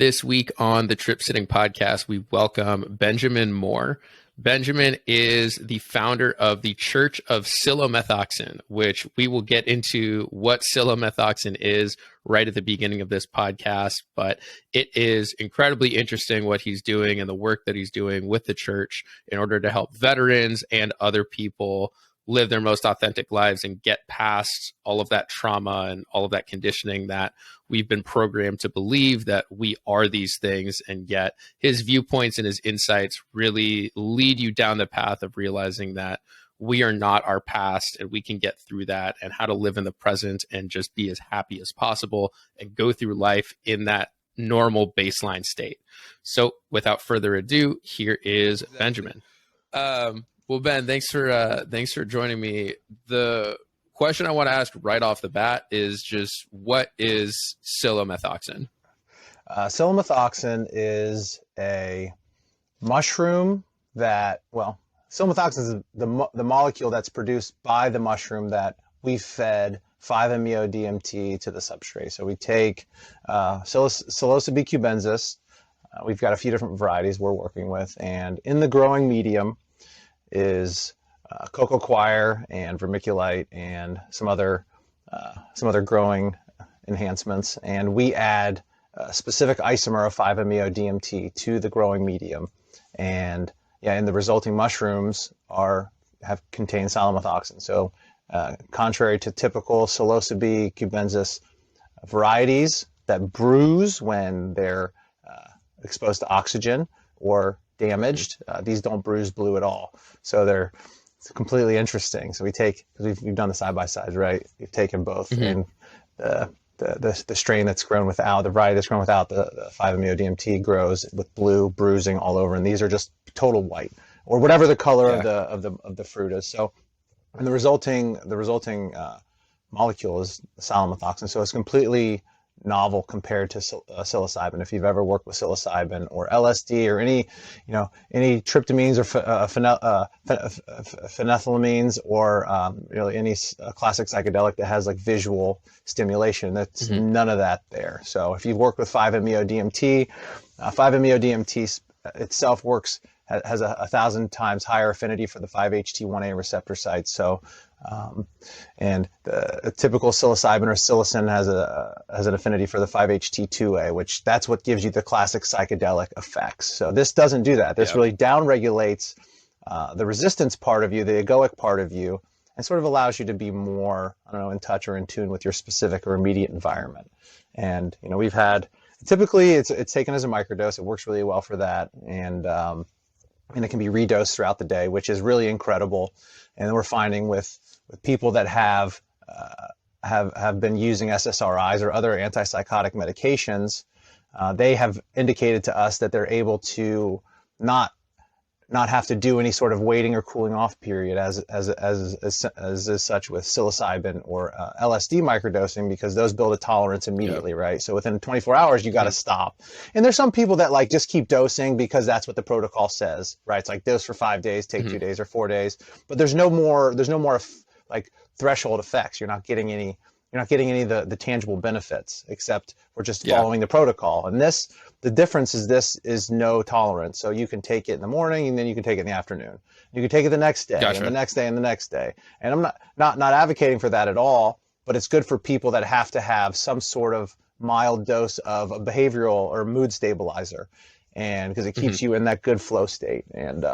This week on the Trip Sitting Podcast, we welcome Benjamin Moore. Benjamin is the founder of the Church of Psilomethoxin, which we will get into what psilocybin is right at the beginning of this podcast. But it is incredibly interesting what he's doing and the work that he's doing with the church in order to help veterans and other people live their most authentic lives and get past all of that trauma and all of that conditioning that we've been programmed to believe that we are these things. And yet his viewpoints and his insights really lead you down the path of realizing that we are not our past and we can get through that, and how to live in the present and just be as happy as possible and go through life in that normal baseline state. So without further ado, here is Benjamin. Well, Ben, thanks for joining me. The question I want to ask right off the bat is just, what is psilomethoxin? Psilomethoxin is a mushroom that, psilomethoxin is the molecule that's produced by the mushroom that we fed 5-MeO-DMT to the substrate. So we take psilocybe cubensis. We've got a few different varieties we're working with, and in the growing medium is cocoa coir and vermiculite and some other growing enhancements, and we add a specific isomer of 5-MeO-DMT to the growing medium, and the resulting mushrooms contain psilomethoxin. So contrary to typical psilocybe cubensis varieties that bruise when they're exposed to oxygen or damaged, these don't bruise blue at all. So it's completely interesting. So because we've done the side by sides, right? We've taken both, and the strain that's grown without, the variety that's grown without the 5-MeO-DMT grows with blue bruising all over, and these are just total white or whatever the color of the fruit is. So, and the resulting molecule is psilomethoxin. So it's completely novel compared to psilocybin. If you've ever worked with psilocybin or LSD or any tryptamines or phenethylamines or really any classic psychedelic that has like visual stimulation, that's none of that there. So if you've worked with 5-MeO-DMT, 5-MeO-DMT itself has 1,000 times higher affinity for the 5-HT1A receptor sites. So, and the typical psilocybin or psilocin has an affinity for the 5-HT2A, that's what gives you the classic psychedelic effects. So this doesn't do that. This really downregulates the resistance part of you, the egoic part of you, and sort of allows you to be more, in touch or in tune with your specific or immediate environment. And we've had, typically it's taken as a microdose. It works really well for that, and it can be redosed throughout the day, which is really incredible. And we're finding with people that have been using SSRIs or other antipsychotic medications, they have indicated to us that they're able to not have to do any sort of waiting or cooling off period as is such with psilocybin or LSD microdosing, because those build a tolerance immediately, right? So within 24 hours, you got to stop. And there's some people that just keep dosing because that's what the protocol says, right? It's like dose for 5 days, take 2 days or 4 days, but there's no more like threshold effects. You're not getting any of the tangible benefits, except we're just following the protocol. And the difference is this is no tolerance. So you can take it in the morning, and then you can take it in the afternoon. You can take it the next day, and the next day, and the next day. And I'm not advocating for that at all, but it's good for people that have to have some sort of mild dose of a behavioral or mood stabilizer, and because it keeps you in that good flow state. And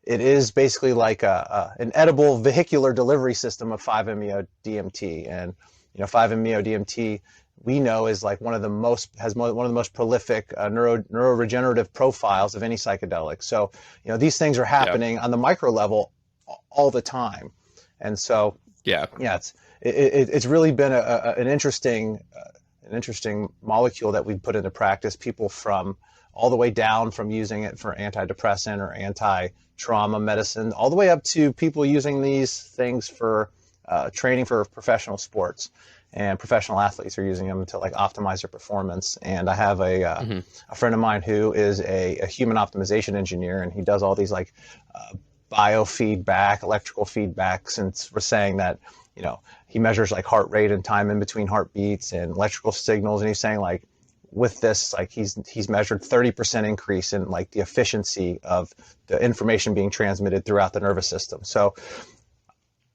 it is basically like an edible vehicular delivery system of 5-MeO-DMT, and 5-MeO-DMT we know is like one of the most prolific neuroregenerative profiles of any psychedelic. So these things are happening on the micro level all the time, and so it's really been an interesting molecule that we've put into practice. People from all the way down from using it for antidepressant or anti-trauma medicine, all the way up to people using these things for training for professional sports, and professional athletes are using them to optimize their performance. And I have a friend of mine who is a human optimization engineer, and he does all these biofeedback, electrical feedback, since we're saying that, he measures heart rate and time in between heartbeats and electrical signals. And he's saying with this, like he's measured 30% increase in like the efficiency of the information being transmitted throughout the nervous system. So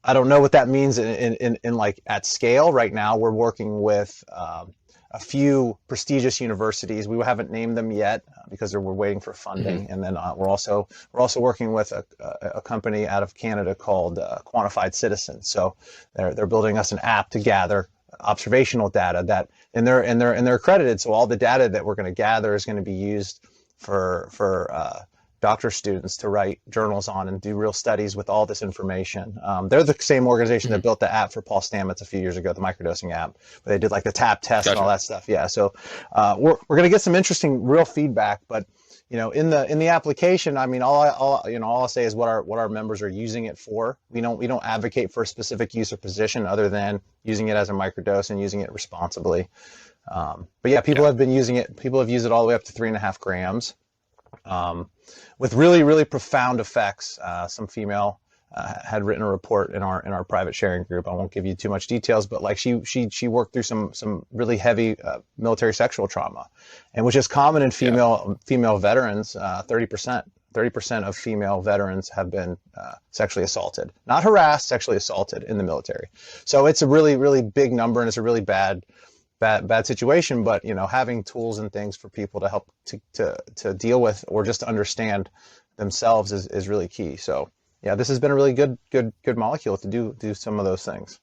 I don't know what that means in like at scale. Right now, we're working with a few prestigious universities. We haven't named them yet because we're waiting for funding. And then we're also working with a company out of Canada called Quantified Citizen. So they're building us an app to gather observational data that, and they're accredited. So all the data that we're going to gather is going to be used for doctor students to write journals on and do real studies with all this information. They're the same organization that built the app for Paul Stamets a few years ago, the microdosing app, where they did like the TAP test and all that stuff. Yeah, so we're going to get some interesting real feedback, but you know, in the application, I mean, all I'll say is what our members are using it for. We don't advocate for a specific use or position other than using it as a microdose and using it responsibly. But yeah, people have been using it. People have used it all the way up to 3.5 grams. With really, really profound effects. Some female had written a report in our private sharing group. I won't give you too much details, but like she worked through some really heavy military sexual trauma, and which is common in female veterans. 30% of female veterans have been sexually assaulted, not harassed, sexually assaulted in the military. So it's a really, really big number, and it's a really bad situation, but you know, having tools and things for people to help to deal with or just to understand themselves is really key. So yeah, this has been a really good molecule to do some of those things.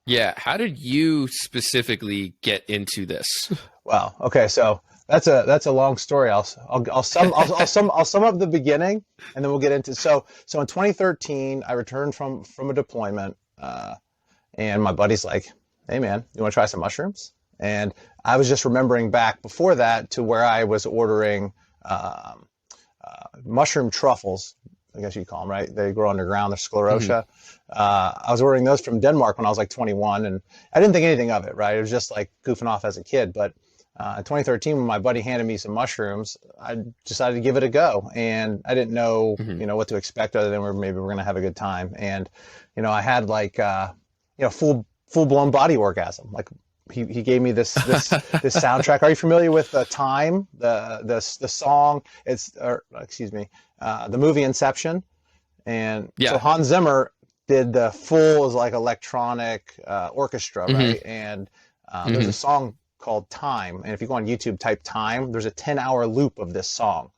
Yeah, how did you specifically get into this? Wow. Okay, so that's a long story. I'll sum up the beginning, and then we'll get into. So in 2013, I returned from a deployment, and my buddy's like, "Hey man, you want to try some mushrooms?" And I was just remembering back before that to where I was ordering mushroom truffles, I guess you call them, right? They grow underground, they're sclerotia. I was ordering those from Denmark when I was like 21, and I didn't think anything of it, right? It was just like goofing off as a kid. But in 2013, when my buddy handed me some mushrooms, I decided to give it a go. And I didn't know, you know, what to expect other than maybe we're going to have a good time. And, you know, I had like, full-blown body orgasm. Like he gave me this soundtrack. Are you familiar with Time, the song? The movie Inception. And so Hans Zimmer did the full like electronic orchestra, right? And there's a song called Time, and if you go on YouTube, type Time, there's a 10-hour loop of this song.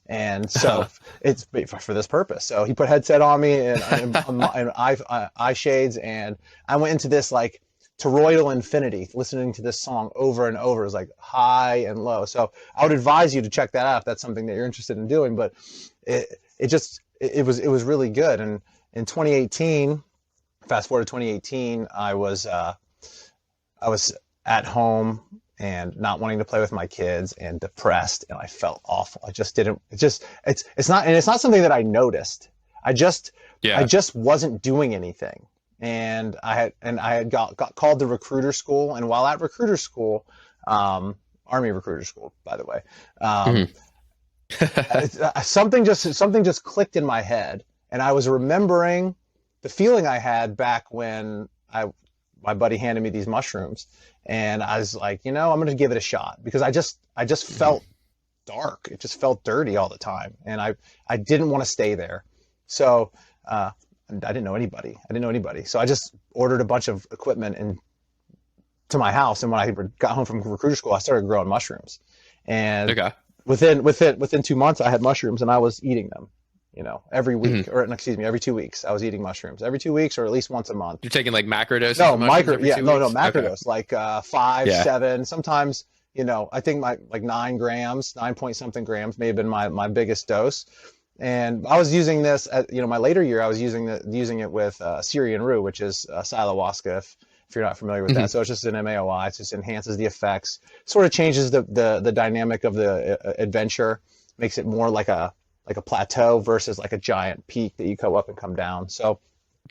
And so it's for this purpose. So he put a headset on me and eye shades, and I went into this like toroidal infinity, listening to this song over and over. It was like high and low. So I would advise you to check that out if that's something that you're interested in doing. But it was really good. And in 2018, fast forward to 2018, I was at home and not wanting to play with my kids and depressed, and I felt awful. It's not something that I noticed. I just wasn't doing anything. And I had got called to recruiter school, and while at recruiter school, Army recruiter school, by the way, something just clicked in my head, and I was remembering the feeling I had back when my buddy handed me these mushrooms, and I was like, you know, I'm going to give it a shot, because I just felt dark. It just felt dirty all the time, and I didn't want to stay there. So I didn't know anybody. So I just ordered a bunch of equipment to my house, and when I got home from recruiter school, I started growing mushrooms. And within 2 months, I had mushrooms, and I was eating them. You know, every week, every 2 weeks, I was eating mushrooms every 2 weeks, or at least once a month. You're taking like macrodoses? No, macrodose, like 5, 7, sometimes, you know, I think my like 9 grams, 9 point something grams may have been my biggest dose. And I was using this at, you know, my later year, I was using it with Syrian rue, which is ayahuasca, if you're not familiar with that. So it's just an MAOI. It just enhances the effects, sort of changes the dynamic of the adventure, makes it more like a plateau versus like a giant peak that you go up and come down. So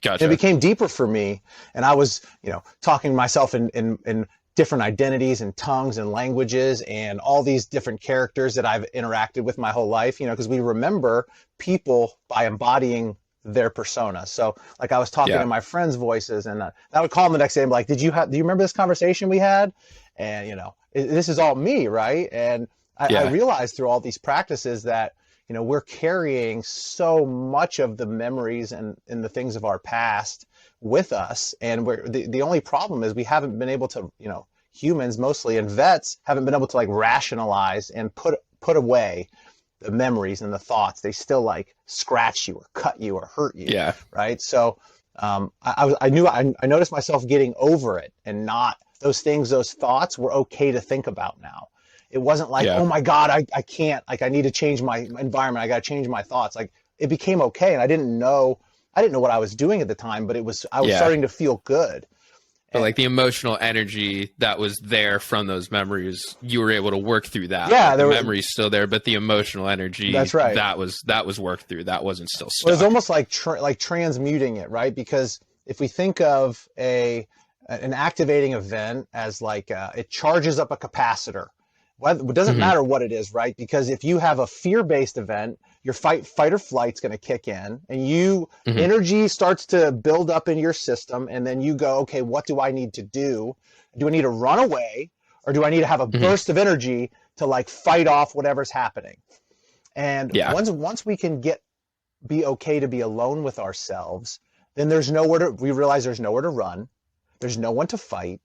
it became deeper for me. And I was, you know, talking to myself in different identities and tongues and languages and all these different characters that I've interacted with my whole life, you know, because we remember people by embodying their persona. So like I was talking to my friends' voices, and I would call them the next day and be like, do you remember this conversation we had? And, you know, this is all me, right? And I Yeah. realized through all these practices that, we're carrying so much of the memories and the things of our past with us. And the only problem is we haven't been able to, humans mostly and vets haven't been able to like rationalize and put away the memories and the thoughts. They still like scratch you or cut you or hurt you. Yeah. Right. So I noticed myself getting over it, and not those things, those thoughts were okay to think about now. It wasn't like, Yeah. oh my God, I can't, like, I need to change my environment. I got to change my thoughts. Like, it became okay. And I didn't know what I was doing at the time, but I was Yeah. starting to feel good. But like the emotional energy that was there from those memories, you were able to work through that. Yeah, Like the memory's still there, but the emotional energy, that's right, that was worked through. That wasn't still stuck. Well, it was almost like transmuting it, right? Because if we think of an activating event as like it charges up a capacitor. It doesn't matter what it is, right? Because if you have a fear-based event, your fight or flight's going to kick in, and energy starts to build up in your system, and then you go, okay, what do I need to do? Do I need to run away, or do I need to have a burst of energy to like fight off whatever's happening? And once we can be okay to be alone with ourselves, then we realize there's nowhere to run, there's no one to fight.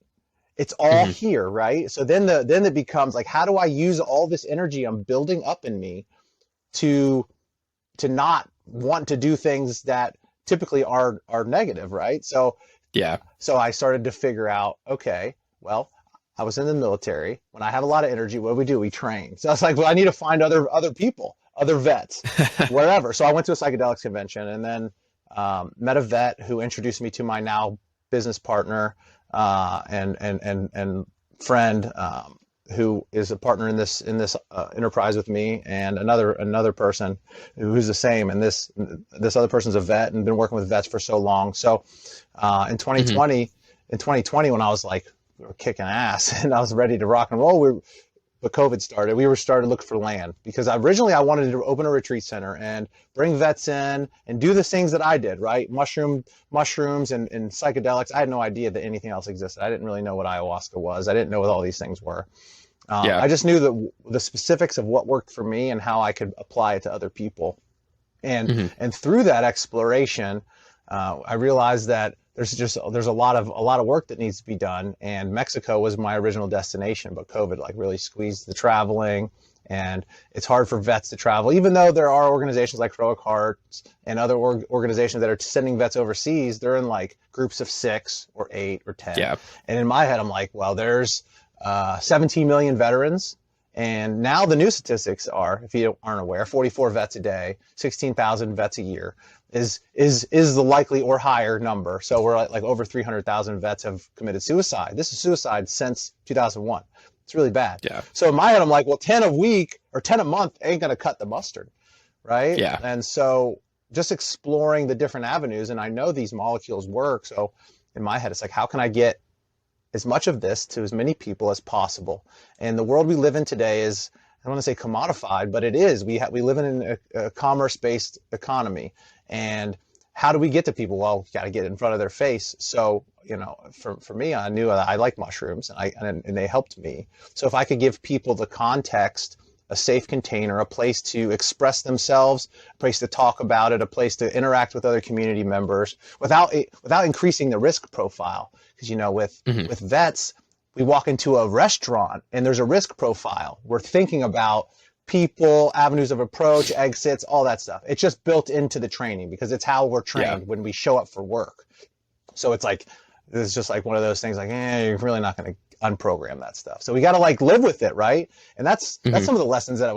It's all here, right? So then it becomes like, how do I use all this energy I'm building up in me to not want to do things that typically are negative, right? So I started to figure out, okay, well, I was in the military. When I have a lot of energy, what do? We train. So I was like, well, I need to find other people, other vets, wherever. So I went to a psychedelics convention, and then met a vet who introduced me to my now business partner and friend, who is a partner in this enterprise with me, and another person who's the same. And this other person's a vet and been working with vets for so long. So in 2020, when I was like, we were kicking ass and I was ready to rock and roll, but COVID started. We were starting to look for land, because originally I wanted to open a retreat center and bring vets in and do the things that I did, right? Mushrooms and psychedelics. I had no idea that anything else existed. I didn't really know what ayahuasca was. I didn't know what all these things were. I just knew the specifics of what worked for me and how I could apply it to other people. And through that exploration, I realized that there's a lot of work that needs to be done. And Mexico was my original destination, but COVID like really squeezed the traveling, and it's hard for vets to travel, even though there are organizations like Heroic Hearts and other organizations that are sending vets overseas. They're in like groups of 6 or 8 or 10. Yeah. And in my head, I'm like, well, there's 17 million veterans. And now the new statistics are, if you aren't aware, 44 vets a day, 16,000 vets a year is the likely or higher number. So we're like over 300,000 vets have committed suicide. This is suicide since 2001. It's really bad. Yeah. So in my head, I'm like, well, 10 a week or 10 a month ain't going to cut the mustard, right? Yeah. And so just exploring the different avenues, and I know these molecules work. So in my head, it's like, how can I get as much of this to as many people as possible? And the world we live in today is, I don't want to say commodified, but it is. We live in a commerce-based economy. And how do we get to people? Well, we got to get in front of their face. So, for me, I knew I like mushrooms, and they helped me. So if I could give people the context, a safe container, a place to express themselves, a place to talk about it, a place to interact with other community members without increasing the risk profile. Because, with vets, we walk into a restaurant and there's a risk profile. We're thinking about people, avenues of approach, exits, all that stuff. It's just built into the training because it's how we're trained when we show up for work. So it's just like one of those things like, you're really not going to unprogram that stuff. So we got to like live with it, right? And that's some of the lessons that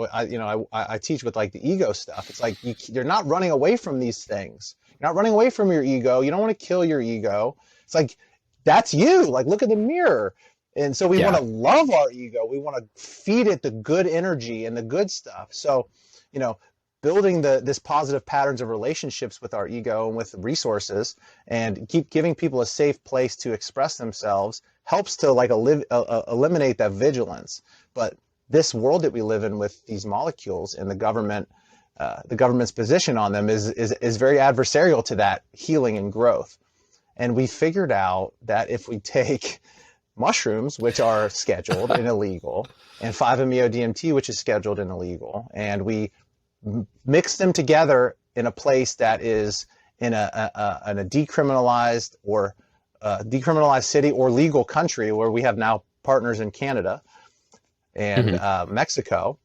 I teach with like the ego stuff. It's like you're not running away from these things. You're not running away from your ego. You don't want to kill your ego. It's like, that's you. Like, look in the mirror. And so we want to love our ego. We want to feed it the good energy and the good stuff. So, building this positive patterns of relationships with our ego and with resources, and keep giving people a safe place to express themselves helps to like eliminate that vigilance. But this world that we live in with these molecules and the government's position on them is very adversarial to that healing and growth. And we figured out that if we take mushrooms, which are scheduled and illegal, and 5-MeO-DMT, which is scheduled and illegal, and we mix them together in a place that is in a decriminalized or decriminalized city or legal country, where we have now partners in Canada and Mexico,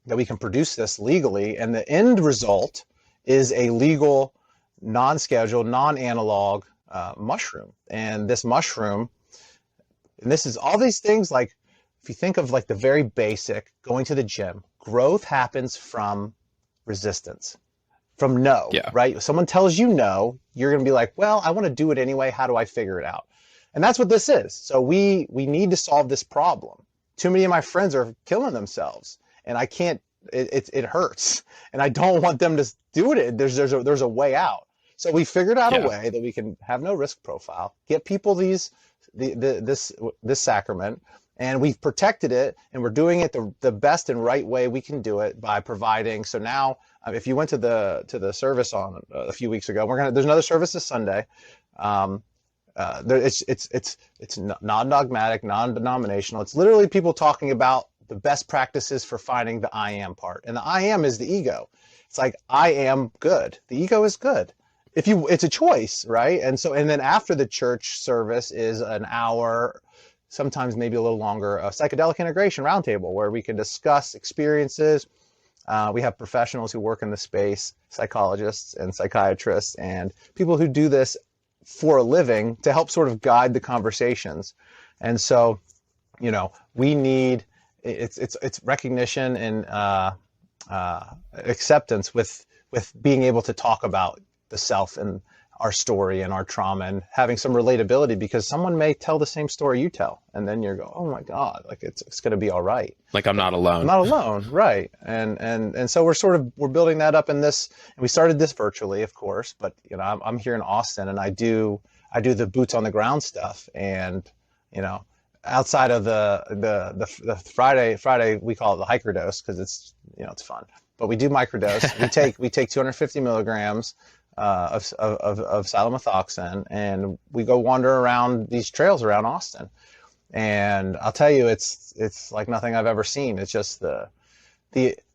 that we can produce this legally, and the end result is a legal, non-scheduled, non-analog mushroom. And this mushroom, and this is all these things, like if you think of like the very basic, going to the gym, growth happens from resistance, from no, right? Someone tells you no, you're going to be like, well, I want to do it anyway. How do I figure it out? And that's what this is. So we need to solve this problem. Too many of my friends are killing themselves, and I can't, it hurts, and I don't want them to do it. There's a way out. So we figured out a way that we can have no risk profile, get people this sacrament, and we've protected it, and we're doing it the best and right way we can do it by providing. So now, if you went to the service on a few weeks ago, there's another service this Sunday. It's non-dogmatic, non-denominational. It's literally people talking about the best practices for finding the I am part, and the I am is the ego. It's like, I am good. The ego is good. It's a choice, right? And then after the church service is an hour, sometimes maybe a little longer, a psychedelic integration roundtable where we can discuss experiences. We have professionals who work in the space, psychologists and psychiatrists, and people who do this for a living to help sort of guide the conversations. And so, we need, it's recognition and acceptance with being able to talk about the self and our story and our trauma, and having some relatability, because someone may tell the same story you tell, and then you go, oh my God, like it's going to be all right. Like, I'm not alone. I'm not alone, right? And so we're building that up in this, and we started this virtually, of course, but I'm here in Austin, and I do the boots on the ground stuff, and outside of the Friday we call it the hiker dose, because it's it's fun, but we do microdose. we take 250 milligrams of psilocybin, and we go wander around these trails around Austin. And I'll tell you, it's like nothing I've ever seen. It's just the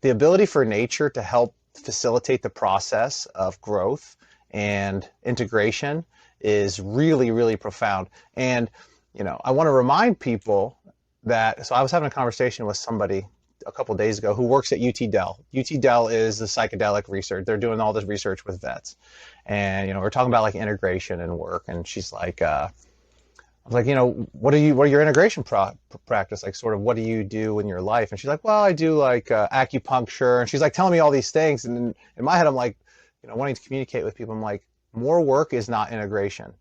ability for nature to help facilitate the process of growth and integration is really, really profound. And I want to remind people that, so I was having a conversation with somebody a couple of days ago who works at UT Dell. UT Dell is the psychedelic research. They're doing all this research with vets. And, we're talking about like integration and work. And she's like, I was like, what are your integration practice? Like, sort of, what do you do in your life? And she's like, well, I do like acupuncture. And she's like telling me all these things. And in my head, I'm like, wanting to communicate with people. I'm like, more work is not integration.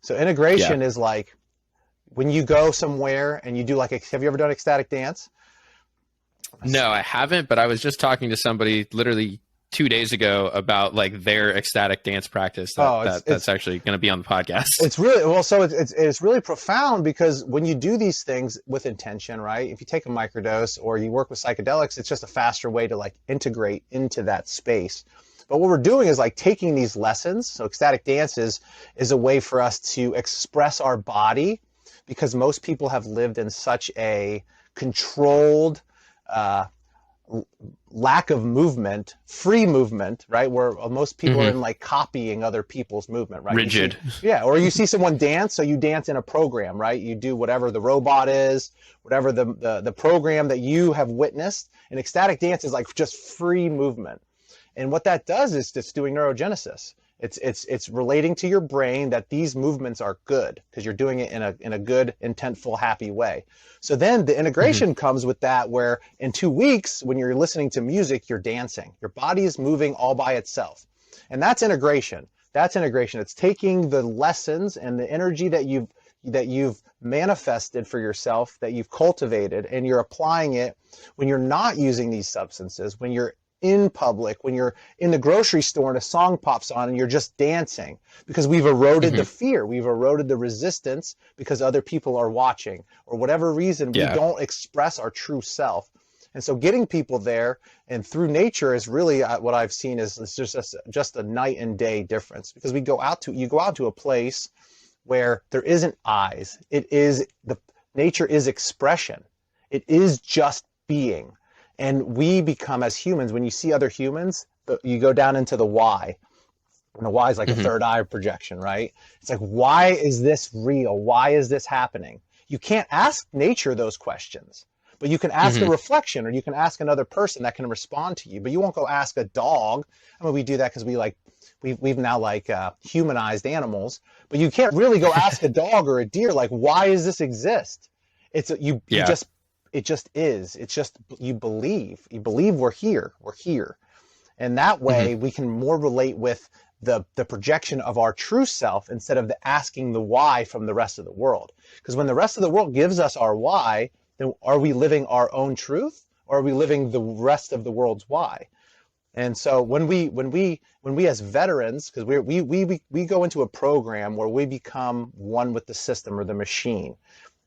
So integration is like when you go somewhere and you do like, have you ever done ecstatic dance? No, I haven't, but I was just talking to somebody literally 2 days ago about like their ecstatic dance practice. That's actually going to be on the podcast. It's really, well, so it's really profound, because when you do these things with intention, right? If you take a microdose or you work with psychedelics, it's just a faster way to like integrate into that space. But what we're doing is like taking these lessons. So ecstatic dance is a way for us to express our body, because most people have lived in such a controlled, lack of movement, free movement, right? Where most people are in like copying other people's movement, right? Rigid. Or you see someone dance, so you dance in a program, right? You do whatever the robot is, whatever the program that you have witnessed. And ecstatic dance is like just free movement. And what that does is it's doing neurogenesis. It's relating to your brain that these movements are good, because you're doing it in a good, intentful, happy way. So then the integration comes with that, where in 2 weeks, when you're listening to music, you're dancing. Your body is moving all by itself. And that's integration. It's taking the lessons and the energy that you've manifested for yourself, that you've cultivated, and you're applying it when you're not using these substances, when you're in public, when you're in the grocery store and a song pops on and you're just dancing, because we've eroded the fear, we've eroded the resistance, because other people are watching, or whatever reason we don't express our true self. And so getting people there and through nature is really what I've seen is just a night and day difference, because you go out to a place where there isn't eyes. It is Nature is expression. It is just being. And we become, as humans, when you see other humans, you go down into the why. And the why is like a third eye projection, right? It's like, why is this real? Why is this happening? You can't ask nature those questions, but you can ask a reflection, or you can ask another person that can respond to you. But you won't go ask a dog. I mean, we do that because we've now humanized animals, but you can't really go ask a dog or a deer, like, why does this exist? You just, it just is. It's just, you believe we're here. And that way we can more relate with the projection of our true self instead of asking the why from the rest of the world. Because when the rest of the world gives us our why, then are we living our own truth, or are we living the rest of the world's why? And so when we as veterans, because we go into a program where we become one with the system or the machine.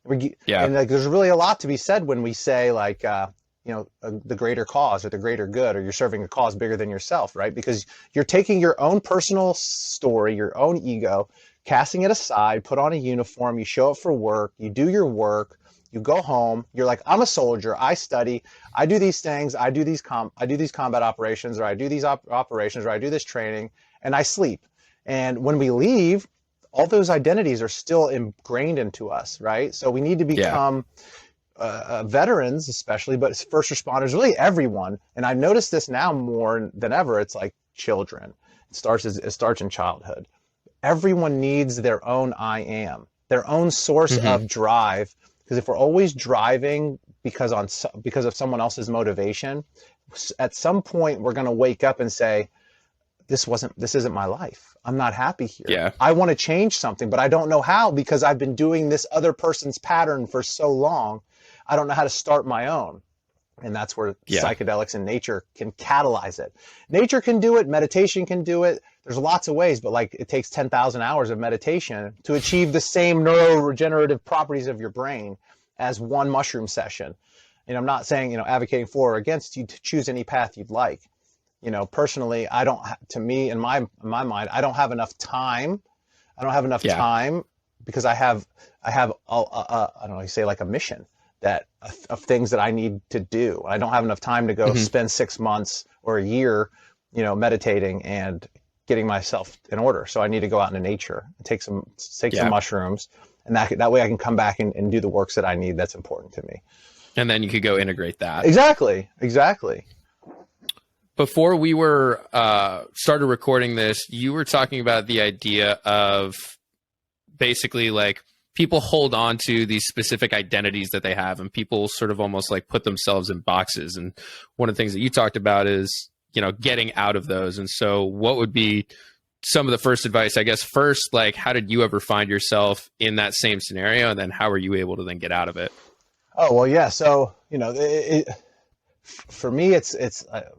And there's really a lot to be said when we say the greater cause or the greater good, or you're serving a cause bigger than yourself, right? Because you're taking your own personal story, your own ego, casting it aside, put on a uniform, you show up for work, you do your work, you go home, you're like, I'm a soldier, I study, I do these things, I do these combat operations, or I do these operations, or I do this training, and I sleep. And when we leave, all those identities are still ingrained into us, right? So we need to become veterans especially, but first responders, really everyone. And I've noticed this now more than ever. It's like children. It starts in childhood. Everyone needs their own I am, their own source of drive. Because if we're always driving because of someone else's motivation, at some point we're going to wake up and say, this isn't my life. I'm not happy here. Yeah. I want to change something, but I don't know how, because I've been doing this other person's pattern for so long. I don't know how to start my own. And that's where psychedelics and nature can catalyze it. Nature can do it. Meditation can do it. There's lots of ways, but it takes 10,000 hours of meditation to achieve the same neuroregenerative properties of your brain as one mushroom session. And I'm not saying, advocating for or against you to choose any path you'd like. Personally, in my mind, I don't have enough time. I don't have enough time because I have I don't know, you say like a mission of things that I need to do. I don't have enough time to go spend 6 months or a year, meditating and getting myself in order. So I need to go out into nature and take some mushrooms, and that way I can come back and do the works that I need that's important to me. And then you could go integrate that. Exactly. Before we were started recording this, you were talking about the idea of basically people hold on to these specific identities that they have, and people sort of almost put themselves in boxes. And one of the things that you talked about is, getting out of those. And so what would be some of the first advice, I guess, first, how did you ever find yourself in that same scenario? And then how were you able to then get out of it? Oh, well, yeah. So, for me, it's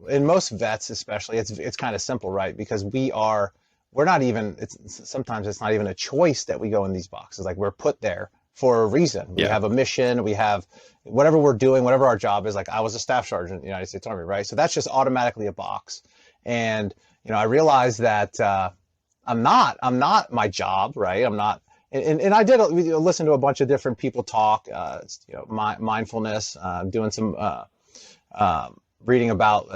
in most vets, especially, it's kind of simple, right? Because sometimes it's not even a choice that we go in these boxes. We're put there for a reason. We have a mission, we have whatever we're doing, whatever our job is. I was a staff sergeant in the United States Army, right? So that's just automatically a box. And, I realized that I'm not my job, right? I'm not, and I did listen to a bunch of different people talk, mindfulness, doing some, reading about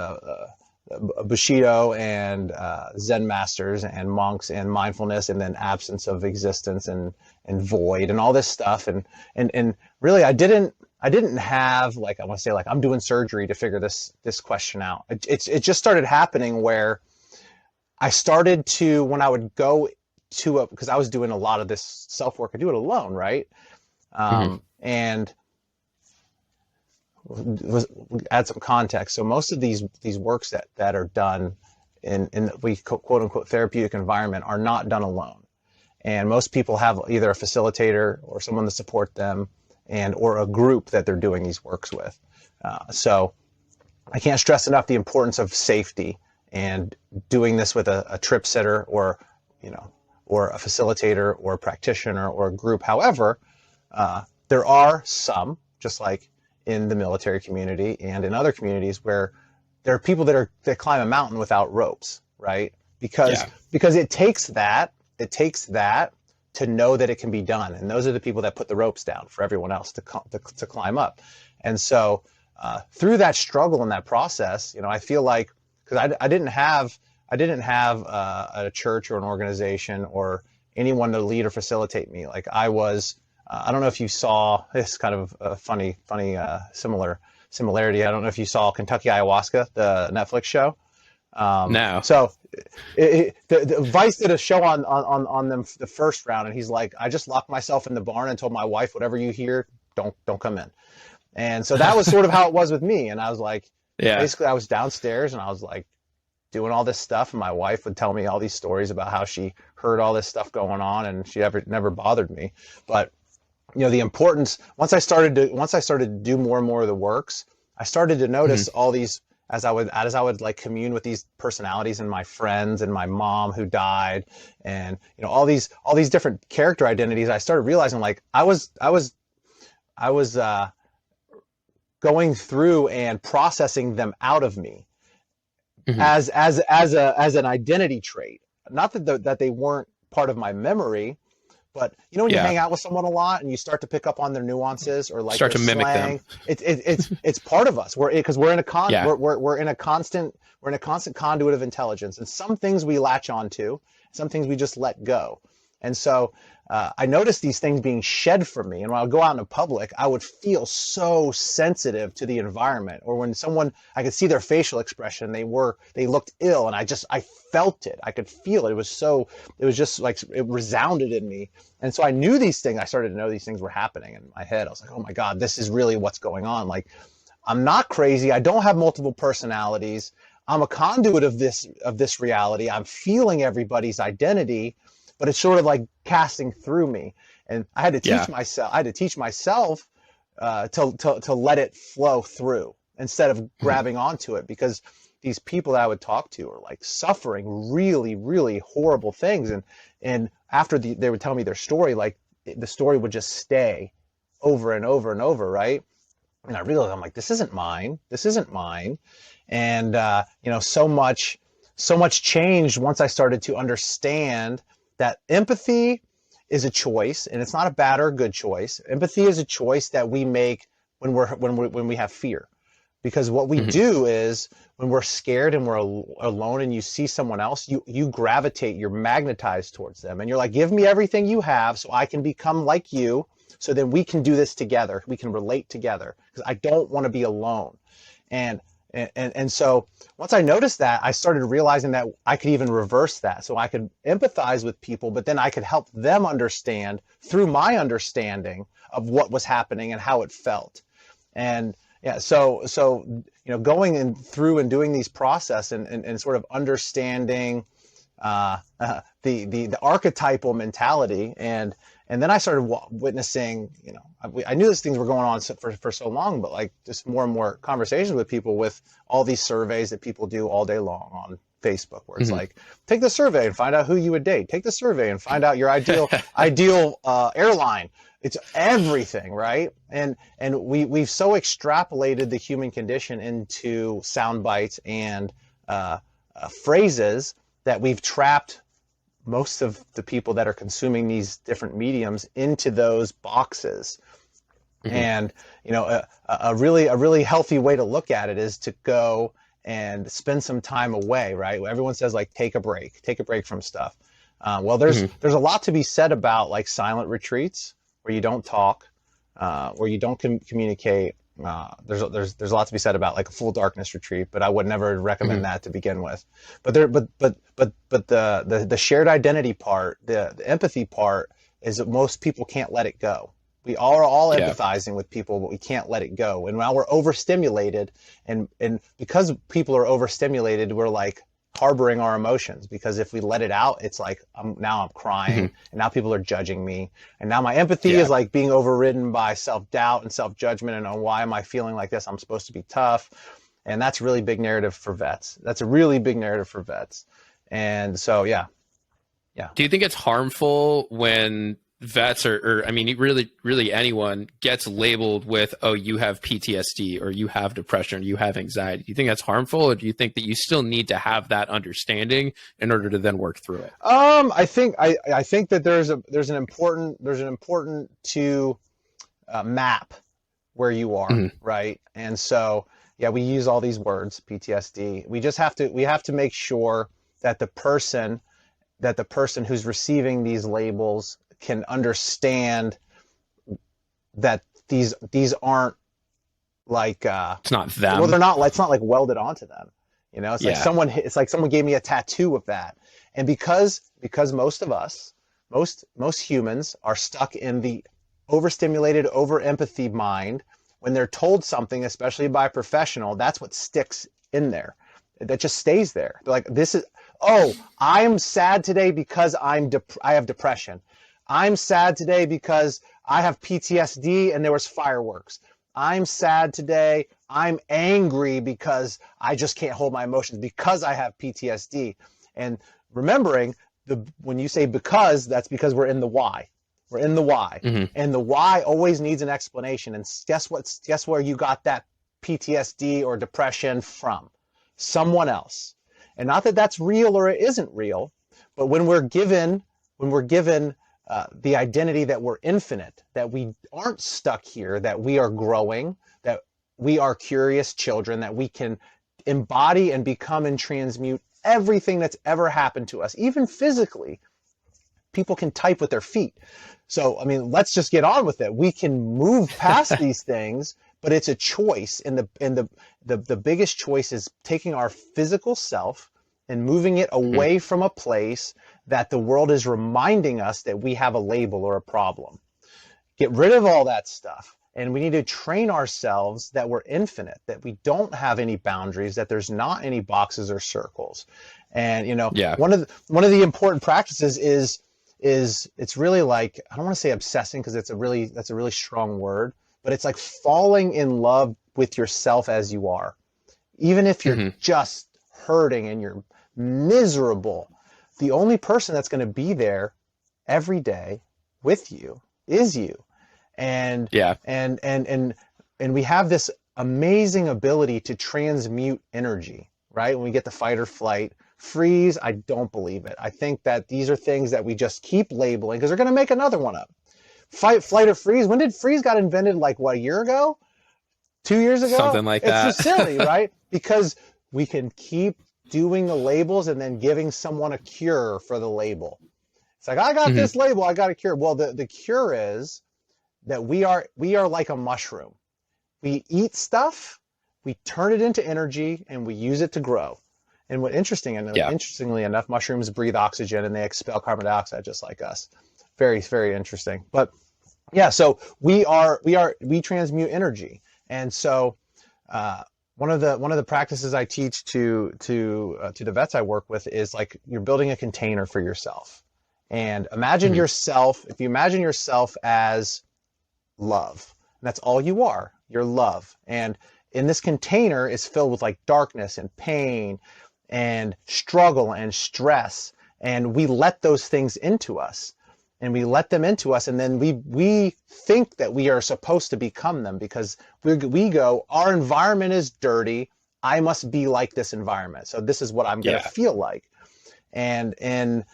Bushido and Zen masters and monks and mindfulness, and then absence of existence and void and all this stuff. And really, I didn't have I want to say I'm doing surgery to figure this question out. It just started happening where I started to, when I would go to because I was doing a lot of this self work, I do it alone, right? And add some context. So most of these works that are done in we quote unquote therapeutic environment are not done alone. And most people have either a facilitator or someone to support them, or a group that they're doing these works with. So I can't stress enough the importance of safety and doing this with a trip sitter or a facilitator or a practitioner or a group. However, there are some, just like in the military community and in other communities, where there are people that climb a mountain without ropes, right? Because it takes that to know that it can be done. And those are the people that put the ropes down for everyone else to climb up. And so through that struggle and that process, I feel like, because I didn't have a church or an organization or anyone to lead or facilitate me. Like I was, I don't know if you saw this kind of a funny similarity. I don't know if you saw Kentucky Ayahuasca, the Netflix show. No. So the Vice did a show on them the first round, and he's like, I just locked myself in the barn and told my wife, whatever you hear, don't come in. And so that was sort of how it was with me. And I was like, basically I was downstairs and I was like doing all this stuff, and my wife would tell me all these stories about how she heard all this stuff going on, and she never bothered me. But the importance, once I started to do more and more of the works, I started to notice all these, as I would like commune with these personalities and my friends and my mom who died, and all these different character identities. I started realizing like I was going through and processing them out of me as an identity trait. Not that they weren't part of my memory, but when you hang out with someone a lot and you start to pick up on their nuances or like start to mimic slang, them. It's part of us. We're in a constant conduit of intelligence, and some things we latch onto, some things we just let go. And so I noticed these things being shed from me, and when I would go out in public, I would feel so sensitive to the environment. Or when I could see their facial expression, they looked ill, and I felt it. I could feel it. It was just like it resounded in me. And so I knew these things. I started to know these things were happening in my head. I was like, oh my God, this is really what's going on. Like, I'm not crazy. I don't have multiple personalities. I'm a conduit of this reality. I'm feeling everybody's identity, but it's sort of like casting through me. And I had to teach myself to let it flow through instead of grabbing onto it, because these people that I would talk to are like suffering really, really horrible things. And after they would tell me their story, like the story would just stay over and over and over. Right. And I realized, I'm like, this isn't mine. And, so much changed once I started to understand that empathy is a choice, and it's not a bad or a good choice. Empathy is a choice that we make when we have fear, because what we do is when we're scared and we're alone and you see someone else, you gravitate, you're magnetized towards them, and you're like, give me everything you have so I can become like you, so then we can do this together, we can relate together, because I don't want to be alone. And so once I noticed that, I started realizing that I could even reverse that. So I could empathize with people, but then I could help them understand through my understanding of what was happening and how it felt. And so going in through and doing these process and sort of understanding the archetypal mentality, and then I started witnessing, I knew these things were going on for so long, but like just more and more conversations with people, with all these surveys that people do all day long on Facebook, where it's like, take the survey and find out who you would date. Take the survey and find out your ideal airline. It's everything, right? And we've so extrapolated the human condition into sound bites and phrases that we've trapped most of the people that are consuming these different mediums into those boxes. And a really healthy way to look at it is to go and spend some time away, right? Everyone says like take a break from stuff. Well, there's a lot to be said about like silent retreats where you don't talk, where you don't communicate. There's a lot to be said about like a full darkness retreat, but I would never recommend that to begin with. But the shared identity part, the empathy part, is that most people can't let it go. We are all empathizing with people, but we can't let it go. And now we're overstimulated, and because people are overstimulated, we're like harboring our emotions, because if we let it out, it's like I'm crying, and now people are judging me, and now my empathy is like being overridden by self-doubt and self-judgment, and why am I feeling like this? I'm supposed to be tough. And that's a really big narrative for vets. And so, yeah. Do you think it's harmful when vets or I mean, really anyone gets labeled with, oh, you have PTSD or you have depression, or you have anxiety. Do you think that's harmful, or do you think that you still need to have that understanding in order to then work through it? I think that there's an important to map where you are, right? And so, yeah, we use all these words, PTSD. We have to make sure that the person who's receiving these labels can understand that these aren't like it's not them. Well, they're not. It's not like welded onto them. You know, it's like someone gave me a tattoo of that. And because most of us, most humans are stuck in the overstimulated, over empathy mind, when they're told something, especially by a professional, that's what sticks in there. That just stays there. They're like, I'm sad today because I have depression. I'm sad today because I have PTSD and there was fireworks. I'm sad today. I'm angry because I just can't hold my emotions because I have PTSD. And remembering when you say because, that's because we're in the why. We're in the why. And the why always needs an explanation. And guess where you got that PTSD or depression from? Someone else. And not that that's real or it isn't real, but when we're given the identity that we're infinite, that we aren't stuck here, that we are growing, that we are curious children, that we can embody and become and transmute everything that's ever happened to us, even physically. People can type with their feet. So, I mean, let's just get on with it. We can move past these things, but it's a choice. And the biggest choice is taking our physical self and moving it away from a place that the world is reminding us that we have a label or a problem. Get rid of all that stuff. And we need to train ourselves that we're infinite, that we don't have any boundaries, that there's not any boxes or circles. And, you know, one of the important practices is it's really like, I don't want to say obsessing because that's a really strong word, but it's like falling in love with yourself as you are. Even if you're just hurting and you're miserable, the only person that's going to be there every day with you is you. And and we have this amazing ability to transmute energy, right? When we get the fight or flight, freeze, I don't believe it. I think that these are things that we just keep labeling because they're going to make another one up. Fight, flight, or freeze. When did freeze got invented? Like what, a year ago? 2 years ago? Something like that. It's just silly, right? Because we can keep doing the labels and then giving someone a cure for the label. It's like, I got this label, I got a cure. Well, the cure is that we are like a mushroom. We eat stuff, we turn it into energy, and we use it to grow. And interestingly enough, mushrooms breathe oxygen and they expel carbon dioxide just like us. Very, very interesting. But yeah, so we transmute energy. And so one of the practices I teach to the vets I work with is like you're building a container for yourself. And imagine yourself, if you imagine yourself as love, and that's all you are, you're love. And in this container is filled with like darkness and pain and struggle and stress. And we let those things into us. And we let them into us, and then we think that we are supposed to become them because we go, our environment is dirty, I must be like this environment. So this is what I'm going to feel like. And in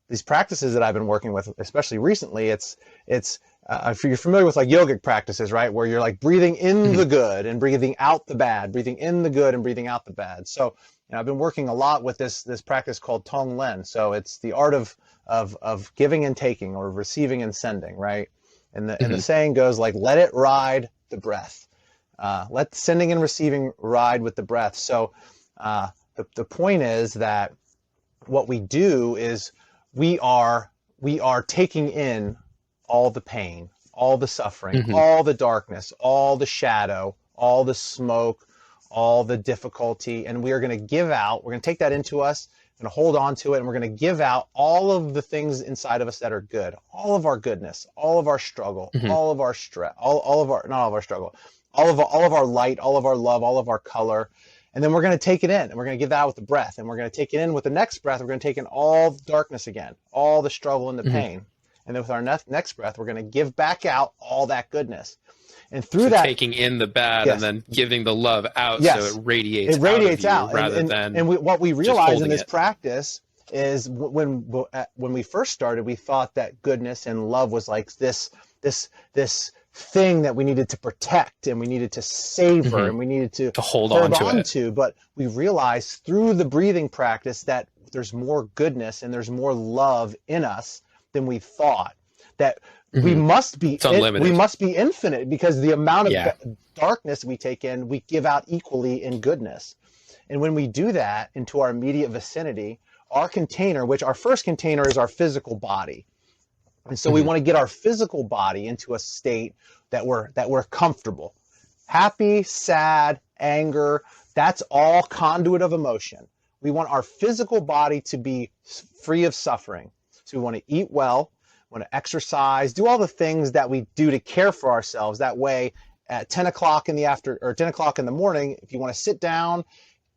these practices that I've been working with, especially recently, it's if you're familiar with like yogic practices, right, where you're like breathing in the good and breathing out the bad, breathing in the good and breathing out the bad. So I've been working a lot with this practice called Tong Len. So it's the art of giving and taking, or receiving and sending, right? And the saying goes like, let it ride the breath. Let sending and receiving ride with the breath. So the point is that what we do is we are taking in all the pain, all the suffering, all the darkness, all the shadow, all the smoke, all the difficulty, and we are going to give out, we're going to take that into us, going to hold on to it, and we're going to give out all of the things inside of us that are good, all of our goodness, all of our struggle, all of our stress, all of our, not all of our struggle, all of our light, all of our love, all of our color. And then we're going to take it in, and we're going to give that out with the breath, and we're going to take it in with the next breath. We're going to take in all the darkness again, all the struggle and the pain. And then with our next breath, we're going to give back out all that goodness. And through So that, taking in the bad and yes, then giving the love out, so yes, it radiates it out of radiates you out. rather than What we just realize in holding this it. practice is when we first started, we thought that goodness and love was like this thing that we needed to protect and we needed to savor and we needed to hold on to it. to. But we realized through the breathing practice that there's more goodness and there's more love in us than we thought. That we must be infinite, because the amount of darkness we take in, we give out equally in goodness. And when we do that into our immediate vicinity, our container, which our first container is our physical body. And so we want to get our physical body into a state that we're comfortable. Happy, sad, anger, that's all conduit of emotion. We want our physical body to be free of suffering. So we want to eat well, want to exercise, do all the things that we do to care for ourselves. That way, at 10 o'clock in the morning, if you want to sit down,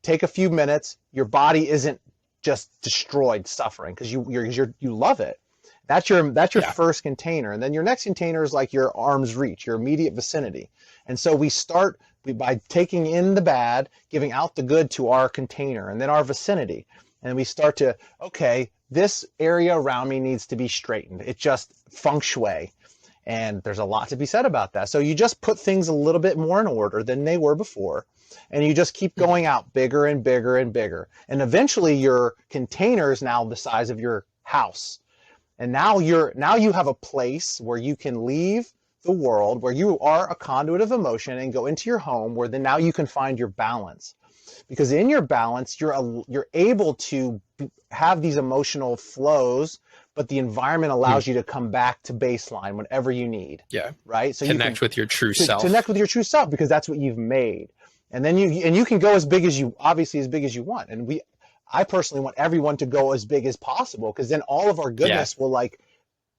take a few minutes, your body isn't just destroyed suffering because you love it. That's your first container. And then your next container is like your arm's reach, your immediate vicinity. And so we start by taking in the bad, giving out the good to our container, and then our vicinity. And we start to, okay, this area around me needs to be straightened. It's just feng shui. And there's a lot to be said about that. So you just put things a little bit more in order than they were before. And you just keep going out bigger and bigger and bigger. And eventually your container is now the size of your house. And now you have a place where you can leave the world, where you are a conduit of emotion, and go into your home, where then now you can find your balance. Because in your balance, you're able to have these emotional flows, but the environment allows you to come back to baseline whenever you need. Yeah. Right. So connect with your true self. Connect with your true self, because that's what you've made. And then you can go as big as you want. And I personally want everyone to go as big as possible, because then all of our goodness will like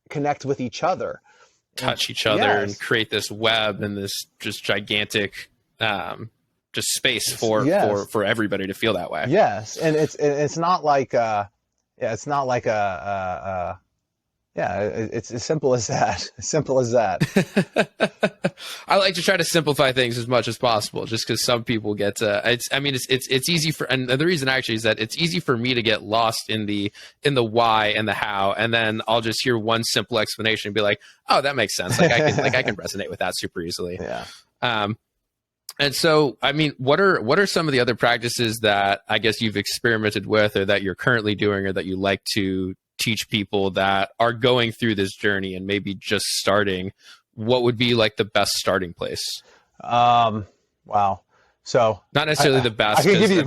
connect with each other, touch each other, and create this web and this just gigantic just space for everybody to feel that way. Yes. And it's not like it's not like it's as simple as that. As simple as that. I like to try to simplify things as much as possible, just because some people get it's easy for, and the reason actually is that it's easy for me to get lost in the why and the how, and then I'll just hear one simple explanation and be like, oh, that makes sense. Like I can resonate with that super easily. Yeah. And so, I mean, what are some of the other practices that I guess you've experimented with, or that you're currently doing, or that you like to teach people that are going through this journey and maybe just starting? What would be like the best starting place? Wow. So not necessarily the best. I can give you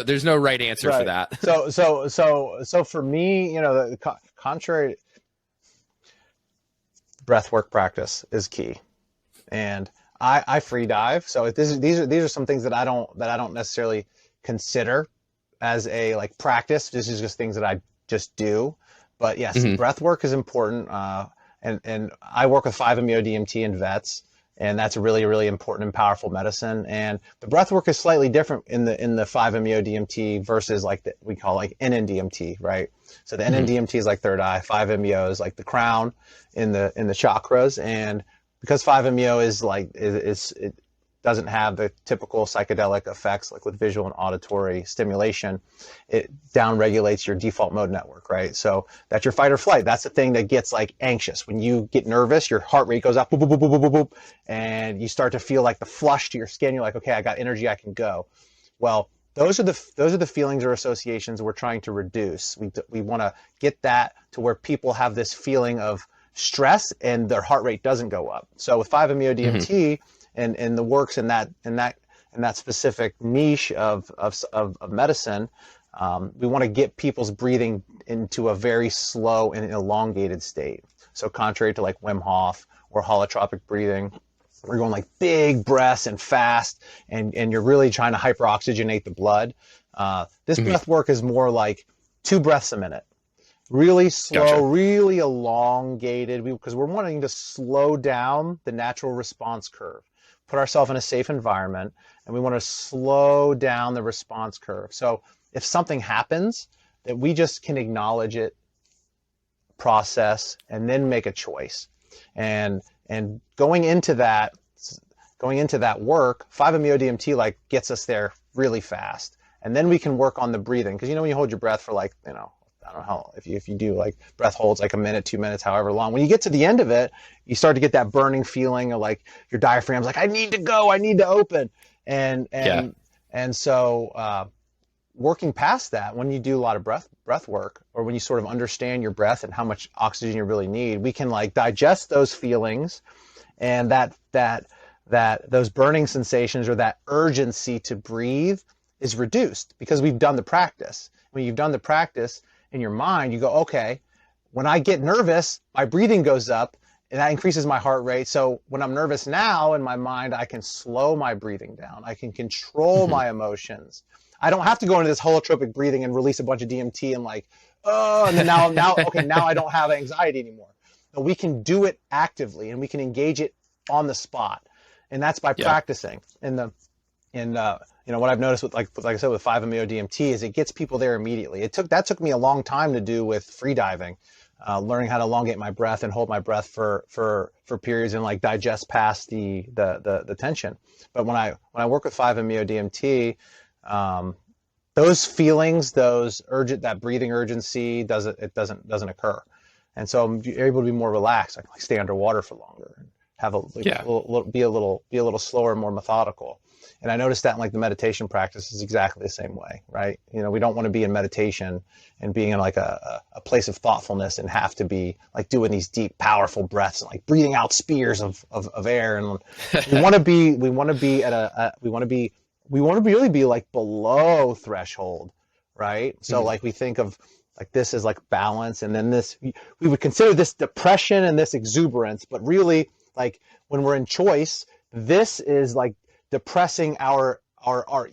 there's no right answer for that. So for me, the contrary, breath work practice is key, and I free dive. So these are some things that I don't necessarily consider as a like practice. This is just things that I just do. But yes, breath work is important. And I work with 5-MeO-DMT in vets, and that's a really, really important and powerful medicine. And the breath work is slightly different in the 5-MeO-DMT versus like we call like NN-DMT, right? So the NN-DMT is like third eye, 5-MeO is like the crown in the chakras. And because 5-MeO is like it doesn't have the typical psychedelic effects like with visual and auditory stimulation, it down-regulates your default mode network, right? So that's your fight or flight. That's the thing that gets like anxious. When you get nervous, your heart rate goes up, boop, boop, boop, boop, boop, boop, and you start to feel like the flush to your skin. You're like, okay, I got energy, I can go. Well, those are the feelings or associations we're trying to reduce. We want to get that to where people have this feeling of stress and their heart rate doesn't go up. So with 5-MeO-DMT, and the works in that specific niche of medicine, we want to get people's breathing into a very slow and elongated state. So contrary to like Wim Hof or holotropic breathing, we're going like big breaths and fast, and you're really trying to hyperoxygenate the blood. This breath work is more like 2 breaths a minute. Really slow, gotcha. Really elongated, because we're wanting to slow down the natural response curve. Put ourselves in a safe environment, and we want to slow down the response curve. So if something happens, that we just can acknowledge it process, and then make a choice. And going into that work, 5-MeO-DMT like gets us there really fast. And then we can work on the breathing. Because when you hold your breath for like, I don't know how, if you do like breath holds like a minute, 2 minutes, however long, when you get to the end of it, you start to get that burning feeling of like your diaphragm's like, I need to go, I need to open. And so working past that, when you do a lot of breath work, or when you sort of understand your breath and how much oxygen you really need, we can like digest those feelings, and that those burning sensations or that urgency to breathe is reduced because we've done the practice. When you've done the practice in your mind, you go, okay, when I get nervous, my breathing goes up and that increases my heart rate. So when I'm nervous now in my mind, I can slow my breathing down. I can control my emotions. I don't have to go into this holotropic breathing and release a bunch of DMT and like, oh, and then now I don't have anxiety anymore. No, we can do it actively and we can engage it on the spot. And that's by practicing. What I've noticed with like I said with 5-MeO-DMT is it gets people there immediately. That took me a long time to do with free diving, learning how to elongate my breath and hold my breath for periods and like digest past the tension. But when I work with 5-MeO-DMT, those feelings, that breathing urgency doesn't occur, and so I'm able to be more relaxed. I can like stay underwater for longer and have be a little slower, more methodical. And I noticed that in like the meditation practice is exactly the same way, right? We don't want to be in meditation and being in like a place of thoughtfulness and have to be like doing these deep, powerful breaths and like breathing out spears of air. And we want to really be like below threshold, right? So like we think of like this is like balance, and then we would consider this depression and this exuberance, but really like when we're in choice, this is like depressing our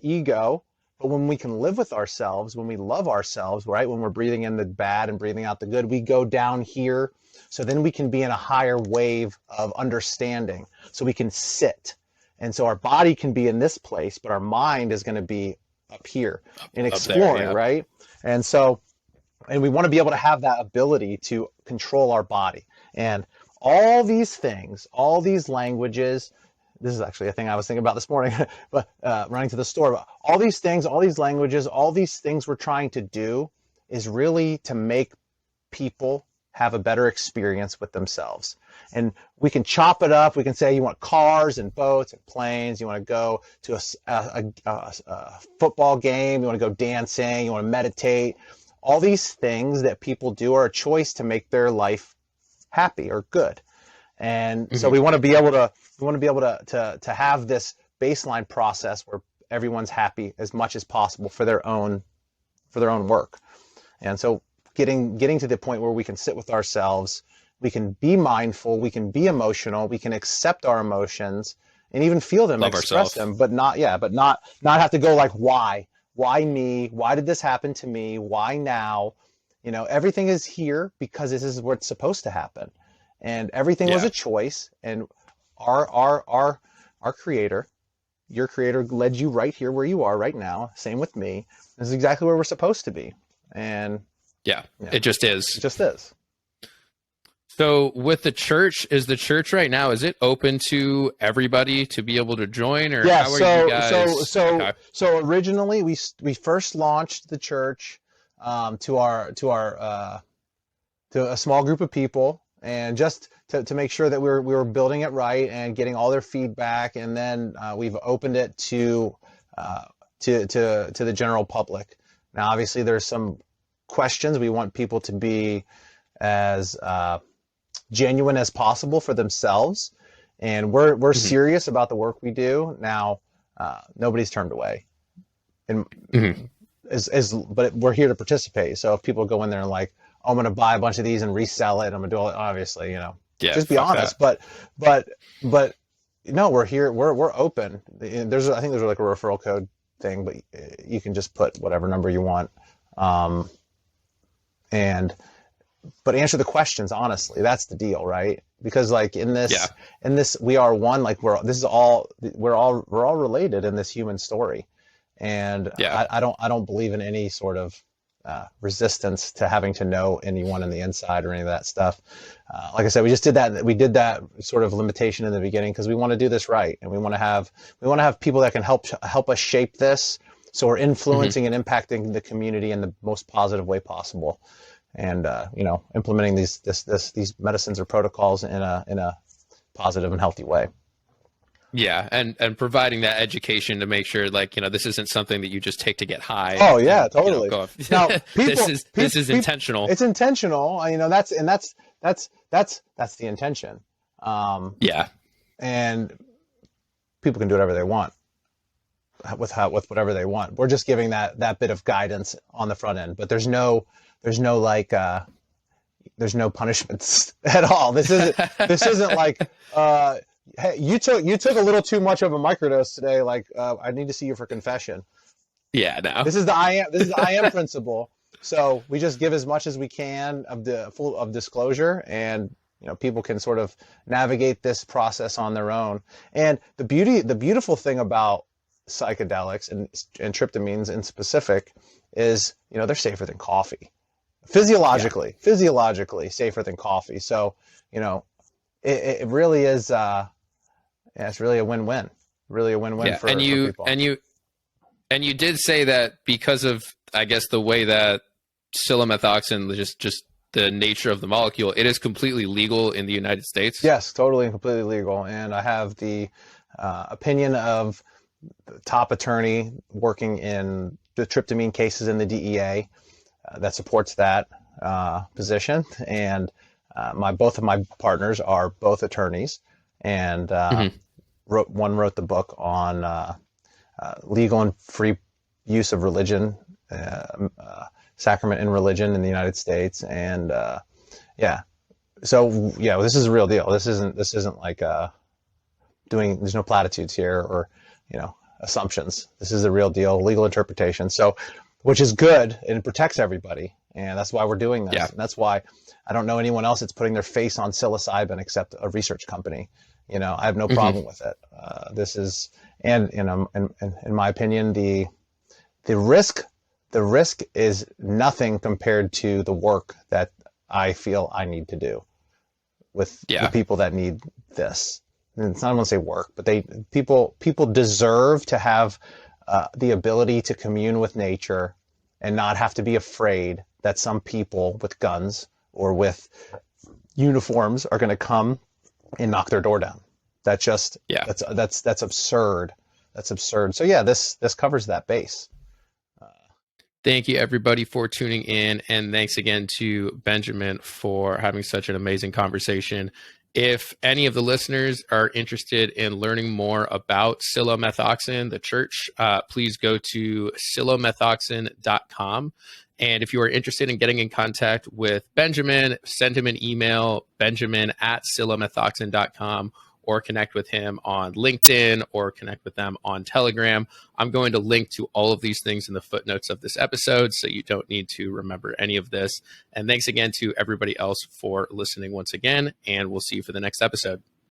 ego. But when we can live with ourselves, when we love ourselves, right, when we're breathing in the bad and breathing out the good, we go down here. So then we can be in a higher wave of understanding. So we can sit. And so our body can be in this place, but our mind is going to be up here and exploring, right? And we want to be able to have that ability to control our body. And all these things, all these languages, this is actually a thing I was thinking about this morning, but running to the store. But all these things, all these languages, all these things we're trying to do is really to make people have a better experience with themselves. And we can chop it up. We can say you want cars and boats and planes. You want to go to a football game. You want to go dancing. You want to meditate. All these things that people do are a choice to make their life happy or good. And so we want to be able to have this baseline process where everyone's happy as much as possible for their own work. And so getting to the point where we can sit with ourselves, we can be mindful, we can be emotional, we can accept our emotions and even feel them, express them, but not have to go like, why me? Why did this happen to me? Why now? Everything is here because this is what's supposed to happen. And everything was a choice, and our creator, your creator led you right here where you are right now. Same with me. This is exactly where we're supposed to be. And it just is. It just is. So with the church, is the church right now, is it open to everybody to be able to join, or how are you guys? So originally we first launched the church to a small group of people, and just to make sure that we were building it right and getting all their feedback, and then we've opened it to the general public. Now, obviously, there's some questions. We want people to be as genuine as possible for themselves, and we're serious about the work we do. Now, nobody's turned away, and but we're here to participate. So if people go in there and like, oh, I'm going to buy a bunch of these and resell it, I'm going to do all it, obviously, just be honest. That. But no, we're here. We're open. I think there's like a referral code thing, but you can just put whatever number you want. But answer the questions honestly. That's the deal, right? Because like in this, we are one. Like we're all related in this human story, and I don't believe in any sort of resistance to having to know anyone on the inside or any of that stuff. Like I said, we just did that. We did that sort of limitation in the beginning because we want to do this right, and we want to have people that can help us shape this, so we're influencing and impacting the community in the most positive way possible, and implementing these medicines or protocols in a positive and healthy way. Yeah, and providing that education to make sure, like, this isn't something that you just take to get high. Oh yeah, totally. Now, this is intentional. It's intentional. That's the intention. Yeah, and people can do whatever they want with whatever they want. We're just giving that bit of guidance on the front end, but there's no punishments at all. This isn't like. Hey, you took a little too much of a microdose today. Like, I need to see you for confession. Yeah, no. This is the I am principle. So we just give as much as we can of disclosure, and people can sort of navigate this process on their own. And the beautiful thing about psychedelics and tryptamines in specific is they're safer than coffee, physiologically safer than coffee. So it really is. It's really a win-win. Really a win-win for people. And you did say that because of, I guess, the way that psilomethoxin, just the nature of the molecule, it is completely legal in the United States. Yes, totally and completely legal. And I have the opinion of the top attorney working in the tryptamine cases in the DEA that supports that position. And both of my partners are both attorneys, and wrote the book on legal and free use of religion, sacrament in religion in the United States. And this is a real deal. This isn't like there's no platitudes here or assumptions. This is a real deal, legal interpretation. So, which is good, and it protects everybody, and that's why we're doing this. Yeah. And that's why I don't know anyone else that's putting their face on psilocybin except a research company. I have no problem with it. This is, and in my opinion, the risk is nothing compared to the work that I feel I need to do with the people that need this. And it's not, I don't want to say work, but people deserve to have the ability to commune with nature and not have to be afraid that some people with guns or with uniforms are going to come and knock their door down. That's absurd. That's absurd. So this covers that base. Thank you everybody for tuning in, and thanks again to Benjamin for having such an amazing conversation. If any of the listeners are interested in learning more about psilomethoxin, the church, please go to psilocybin.com. And if you are interested in getting in contact with Benjamin, send him an email, benjamin@psilocybin.com, or connect with him on LinkedIn or connect with them on Telegram. I'm going to link to all of these things in the footnotes of this episode, so you don't need to remember any of this. And thanks again to everybody else for listening once again, and we'll see you for the next episode.